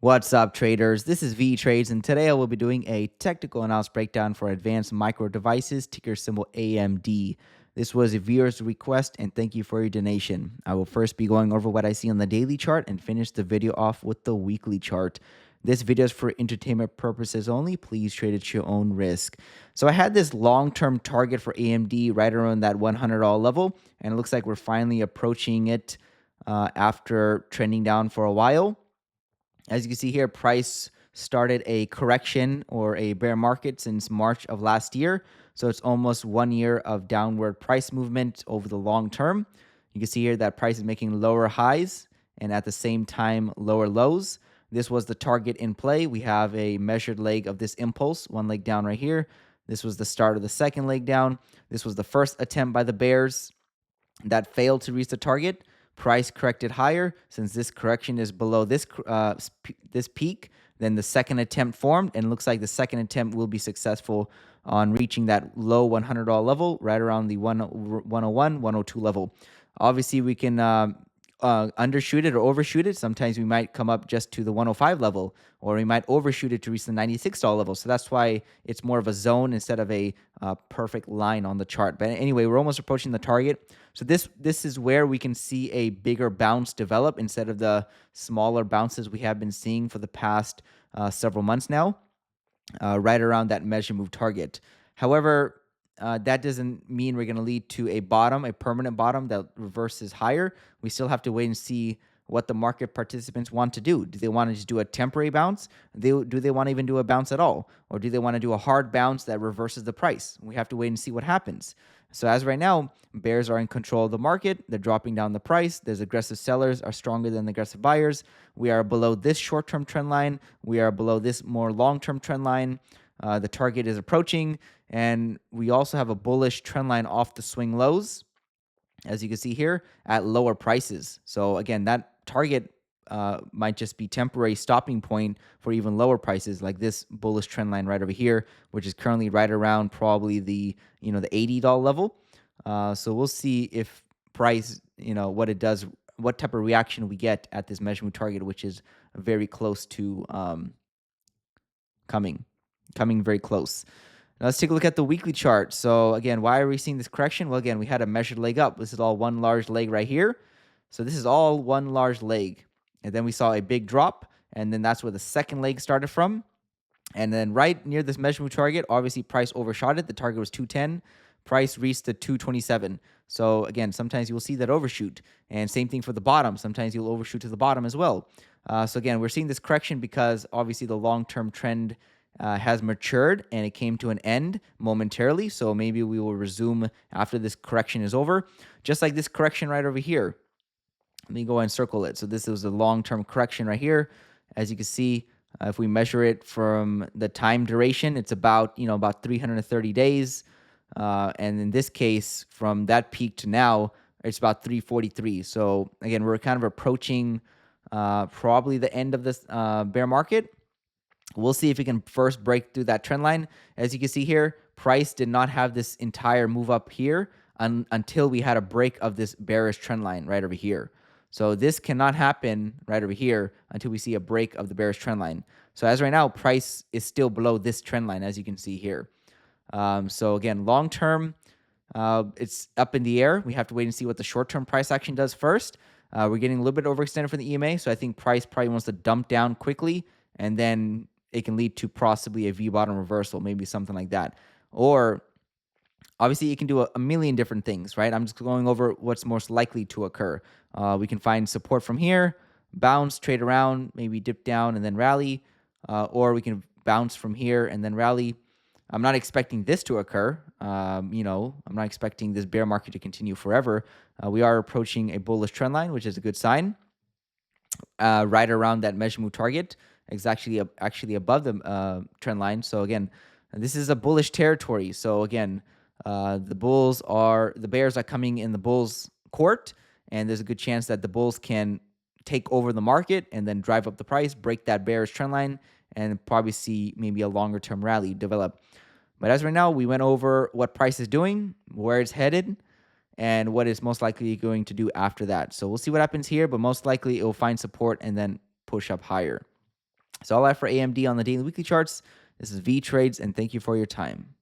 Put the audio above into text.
What's up, traders? This is Vee Trades, and today I will be doing a technical analysis breakdown for advanced micro devices, ticker symbol AMD. This was a viewer's request, and thank you for your donation. I will first be going over what I see on the daily chart and finish the video off with the weekly chart. This video is for entertainment purposes only. Please trade at your own risk. So I had this long-term target for AMD right around that $100 level, and it looks like we're finally approaching it after trending down for a while. As you can see here, price started a correction or a bear market since March of last year. So it's almost 1 year of downward price movement over the long term. You can see here that price is making lower highs and at the same time lower lows. This was the target in play. We have a measured leg of this impulse, one leg down right here. This was the start of the second leg down. This was the first attempt by the bears that failed to reach the target. Price corrected higher. Since this correction is below this peak, then the second attempt formed, and it looks like the second attempt will be successful on reaching that low $100 level right around the 101, 102 level. Obviously, we can undershoot it or overshoot it. Sometimes we might come up just to the 105 level, or we might overshoot it to reach the $96 level. So that's why it's more of a zone instead of a perfect line on the chart. But anyway, we're almost approaching the target. So this is where we can see a bigger bounce develop instead of the smaller bounces we have been seeing for the past several months now, right around that measure move target. However, that doesn't mean we're going to lead to a bottom, a permanent bottom that reverses higher. We still have to wait and see what the market participants want to do. Do they want to just do a temporary bounce? Do they want to even do a bounce at all? Or do they want to do a hard bounce that reverses the price? We have to wait and see what happens. So as right now, bears are in control of the market. They're dropping down the price. There's aggressive sellers are stronger than the aggressive buyers. We are below this short-term trend line. We are below this more long-term trend line. The target is approaching, and we also have a bullish trend line off the swing lows, as you can see here, at lower prices. So again, that target might just be temporary stopping point for even lower prices, like this bullish trend line right over here, which is currently right around probably the the $80 level. So we'll see if price, what it does, what type of reaction we get at this measurement target, which is very close to coming very close. Now let's take a look at the weekly chart. So again, why are we seeing this correction? Well, again, we had a measured leg up. This is all one large leg right here. So this is all one large leg. And then we saw a big drop, and then that's where the second leg started from. And then right near this measurement target, obviously price overshot it. The target was 210. Price reached the 227. So again, sometimes you'll see that overshoot. And same thing for the bottom. Sometimes you'll overshoot to the bottom as well. So again, we're seeing this correction because obviously the long-term trend has matured and it came to an end momentarily. So maybe we will resume after this correction is over. Just like this correction right over here. Let me go and circle it. So this is a long-term correction right here. As you can see, if we measure it from the time duration, it's about 330 days. And in this case, from that peak to now, it's about 343. So again, we're kind of approaching probably the end of this bear market. We'll see if we can first break through that trend line. As you can see here, price did not have this entire move up here until we had a break of this bearish trend line right over here. So this cannot happen right over here until we see a break of the bearish trend line. So as right now, price is still below this trend line, as you can see here. So again, long term, it's up in the air. We have to wait and see what the short-term price action does first. We're getting a little bit overextended for the EMA, so I think price probably wants to dump down quickly, and then it can lead to possibly a V-bottom reversal, maybe something like that. Or obviously, it can do a million different things, right? I'm just going over what's most likely to occur. We can find support from here, bounce, trade around, maybe dip down and then rally, or we can bounce from here and then rally. I'm not expecting this to occur. I'm not expecting this bear market to continue forever. We are approaching a bullish trend line, which is a good sign. Right around that measure move target. It's actually above the trend line. So again, this is a bullish territory. So again, the bears are coming in the bulls' court, and there's a good chance that the bulls can take over the market and then drive up the price, break that bearish trend line, and probably see maybe a longer term rally develop. But as right now, we went over what price is doing, where it's headed, and what it's most likely going to do after that. So we'll see what happens here, but most likely it will find support and then push up higher. So all I have for AMD on the daily weekly charts. This is Vee Trades, and thank you for your time.